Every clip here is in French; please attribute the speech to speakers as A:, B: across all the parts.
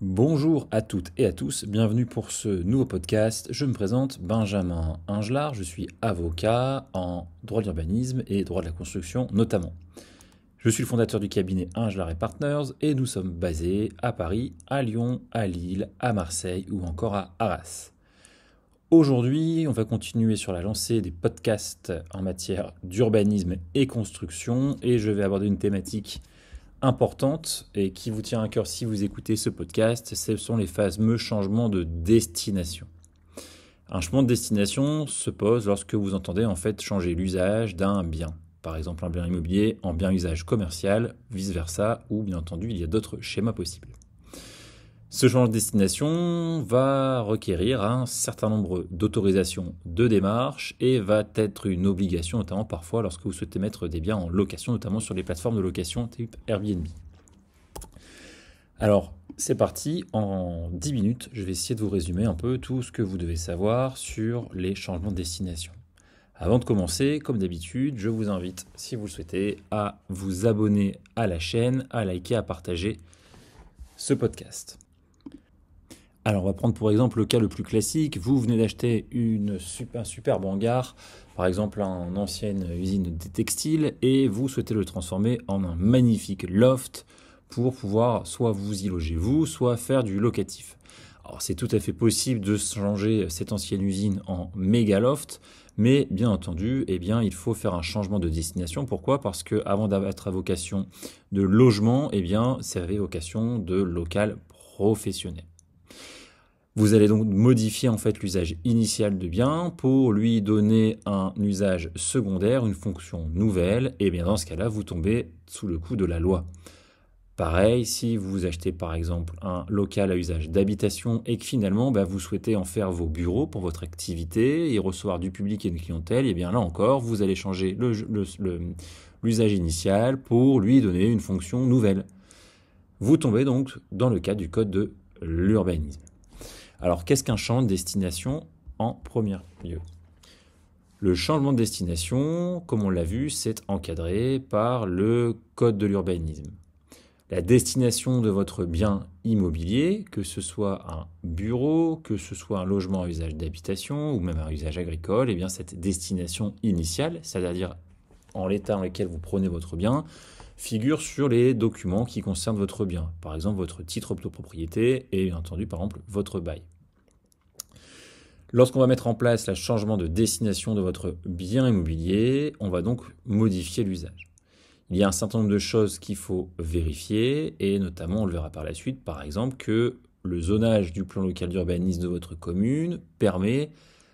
A: Bonjour à toutes et à tous, bienvenue pour ce nouveau podcast. Je me présente Benjamin Ingelard, je suis avocat en droit de l'urbanisme et droit de la construction notamment. Je suis le fondateur du cabinet Ingelard Partners et nous sommes basés à Paris, à Lyon, à Lille, à Marseille ou encore à Arras. Aujourd'hui, on va continuer sur la lancée des podcasts en matière d'urbanisme et construction et je vais aborder une thématique importante et qui vous tient à cœur si vous écoutez ce podcast, ce sont les fameux changements de destination. Un changement de destination se pose lorsque vous entendez en fait changer l'usage d'un bien. Par exemple, un bien immobilier en bien usage commercial, vice-versa, ou bien entendu, il y a d'autres schémas possibles. Ce changement de destination va requérir un certain nombre d'autorisations de démarches et va être une obligation, notamment parfois lorsque vous souhaitez mettre des biens en location, notamment sur les plateformes de location type Airbnb. Alors, c'est parti, en 10 minutes, je vais essayer de vous résumer un peu tout ce que vous devez savoir sur les changements de destination. Avant de commencer, comme d'habitude, je vous invite, si vous le souhaitez, à vous abonner à la chaîne, à liker, à partager ce podcast. Alors on va prendre pour exemple le cas le plus classique, vous venez d'acheter un superbe hangar, par exemple une ancienne usine de textile, et vous souhaitez le transformer en un magnifique loft pour pouvoir soit vous y loger vous, soit faire du locatif. Alors c'est tout à fait possible de changer cette ancienne usine en méga loft, mais bien entendu, il faut faire un changement de destination. Pourquoi ? Parce que avant d'être à vocation de logement, ça avait vocation de local professionnel. Vous allez donc modifier en fait l'usage initial du bien pour lui donner un usage secondaire, une fonction nouvelle, et bien dans ce cas-là, vous tombez sous le coup de la loi. Pareil, si vous achetez par exemple un local à usage d'habitation et que finalement vous souhaitez en faire vos bureaux pour votre activité et recevoir du public et une clientèle, et bien là encore, vous allez changer l'usage initial pour lui donner une fonction nouvelle. Vous tombez donc dans le cadre du code de l'urbanisme. Alors, qu'est-ce qu'un changement de destination en premier lieu ? Le changement de destination, comme on l'a vu, c'est encadré par le code de l'urbanisme. La destination de votre bien immobilier, que ce soit un bureau, que ce soit un logement à usage d'habitation ou même un usage agricole, cette destination initiale, c'est-à-dire en l'état dans lequel vous prenez votre bien, figure sur les documents qui concernent votre bien. Par exemple, votre titre de propriété et bien entendu, par exemple, votre bail. Lorsqu'on va mettre en place le changement de destination de votre bien immobilier, on va donc modifier l'usage. Il y a un certain nombre de choses qu'il faut vérifier et notamment, on le verra par la suite, par exemple, que le zonage du plan local d'urbanisme de votre commune permet,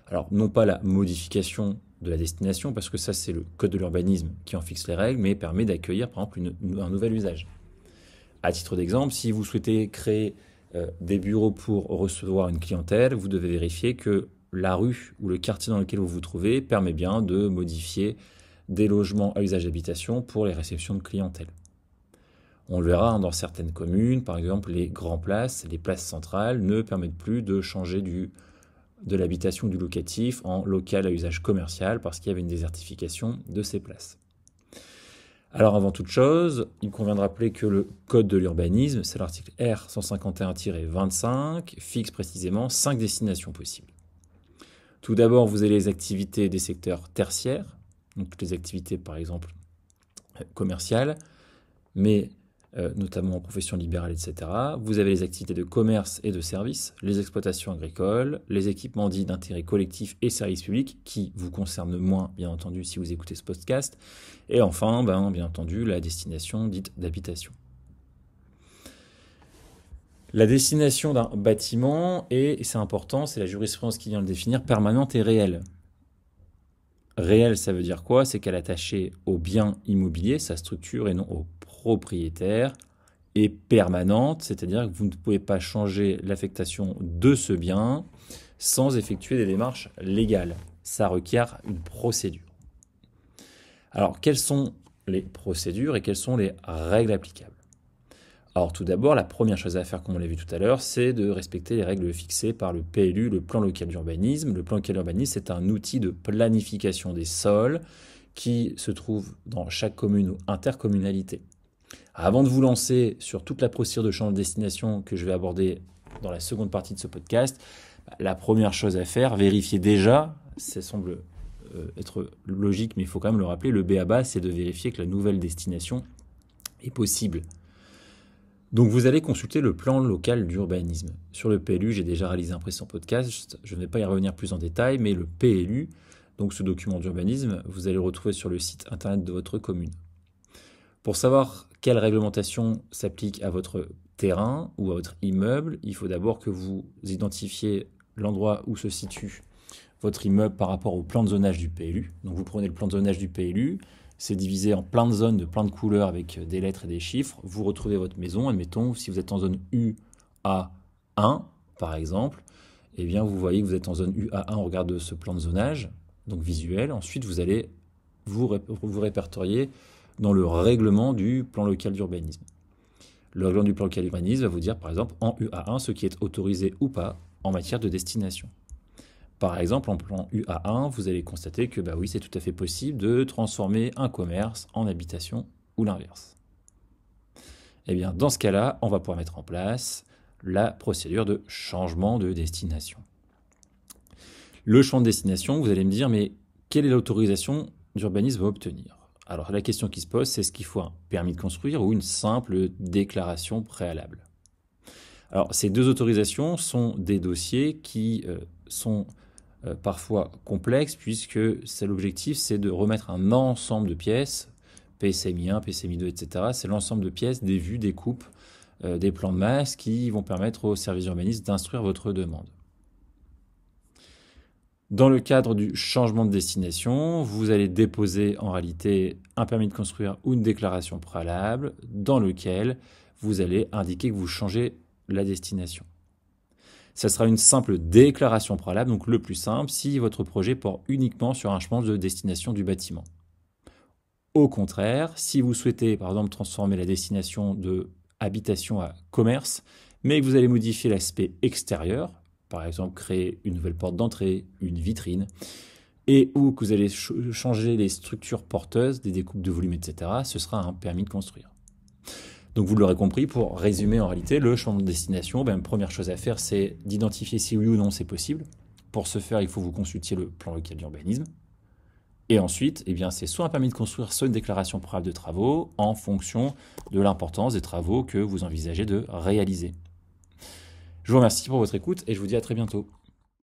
A: alors non pas la modification de la destination, parce que ça c'est le code de l'urbanisme qui en fixe les règles, mais permet d'accueillir par exemple un nouvel usage. À titre d'exemple, si vous souhaitez créer des bureaux pour recevoir une clientèle, vous devez vérifier que la rue ou le quartier dans lequel vous vous trouvez permet bien de modifier des logements à usage d'habitation pour les réceptions de clientèle. On le verra dans certaines communes, par exemple les grandes places, les places centrales ne permettent plus de changer de l'habitation du locatif en local à usage commercial parce qu'il y avait une désertification de ces places. Alors avant toute chose, il convient de rappeler que le code de l'urbanisme, c'est l'article R 151-25, fixe précisément 5 destinations possibles. Tout d'abord, vous avez les activités des secteurs tertiaires, donc toutes les activités par exemple commerciales, mais notamment en profession libérale, etc. Vous avez les activités de commerce et de services, les exploitations agricoles, les équipements dits d'intérêt collectif et services publics, qui vous concernent moins, bien entendu, si vous écoutez ce podcast. Et enfin, bien entendu, la destination dite d'habitation. La destination d'un bâtiment est, et c'est important, c'est la jurisprudence qui vient le définir, permanente et réelle. Réelle, ça veut dire quoi ? C'est qu'elle est attachée au bien immobilier, sa structure, et non au propriétaire, et permanente, c'est-à-dire que vous ne pouvez pas changer l'affectation de ce bien sans effectuer des démarches légales. Ça requiert une procédure. Alors, quelles sont les procédures et quelles sont les règles applicables ? Alors tout d'abord, la première chose à faire, comme on l'a vu tout à l'heure, c'est de respecter les règles fixées par le PLU, le plan local d'urbanisme. Le plan local d'urbanisme, c'est un outil de planification des sols qui se trouve dans chaque commune ou intercommunalité. Avant de vous lancer sur toute la procédure de changement de destination que je vais aborder dans la seconde partie de ce podcast, la première chose à faire, vérifier déjà, ça semble être logique, mais il faut quand même le rappeler, le b.a.-ba, c'est de vérifier que la nouvelle destination est possible. Donc vous allez consulter le plan local d'urbanisme. Sur le PLU, j'ai déjà réalisé un précédent podcast, je ne vais pas y revenir plus en détail, mais le PLU, donc ce document d'urbanisme, vous allez le retrouver sur le site internet de votre commune. Pour savoir quelle réglementation s'applique à votre terrain ou à votre immeuble, il faut d'abord que vous identifiez l'endroit où se situe votre immeuble par rapport au plan de zonage du PLU. Donc vous prenez le plan de zonage du PLU, c'est divisé en plein de zones de plein de couleurs avec des lettres et des chiffres. Vous retrouvez votre maison, admettons, si vous êtes en zone UA1 par exemple, eh bien vous voyez que vous êtes en zone UA1 au regard de ce plan de zonage, donc visuel. Ensuite vous allez vous répertorier dans le règlement du plan local d'urbanisme. Le règlement du plan local d'urbanisme va vous dire par exemple en UA1 ce qui est autorisé ou pas en matière de destination. Par exemple, en plan UA1, vous allez constater que oui, c'est tout à fait possible de transformer un commerce en habitation ou l'inverse. Eh bien, dans ce cas-là, on va pouvoir mettre en place la procédure de changement de destination. Le changement de destination, vous allez me dire, mais quelle est l'autorisation d'urbanisme à obtenir ? Alors, la question qui se pose, c'est est-ce qu'il faut un permis de construire ou une simple déclaration préalable ? Alors, ces deux autorisations sont des dossiers qui sont parfois complexes, puisque l'objectif, c'est de remettre un ensemble de pièces, PSMI 1, PSMI 2, etc. C'est l'ensemble de pièces, des vues, des coupes, des plans de masse qui vont permettre au service urbaniste d'instruire votre demande. Dans le cadre du changement de destination, vous allez déposer en réalité un permis de construire ou une déclaration préalable dans lequel vous allez indiquer que vous changez la destination. Ça sera une simple déclaration préalable, donc le plus simple, si votre projet porte uniquement sur un changement de destination du bâtiment. Au contraire, si vous souhaitez par exemple transformer la destination de habitation à commerce, mais que vous allez modifier l'aspect extérieur, par exemple créer une nouvelle porte d'entrée, une vitrine, et ou que vous allez changer les structures porteuses, des découpes de volume, etc., ce sera un permis de construire. Donc vous l'aurez compris, pour résumer en réalité, le changement de destination, première chose à faire, c'est d'identifier si oui ou non c'est possible. Pour ce faire, il faut que vous consultiez le plan local d'urbanisme. Et ensuite, c'est soit un permis de construire, soit une déclaration préalable de travaux en fonction de l'importance des travaux que vous envisagez de réaliser. Je vous remercie pour votre écoute et je vous dis à très bientôt.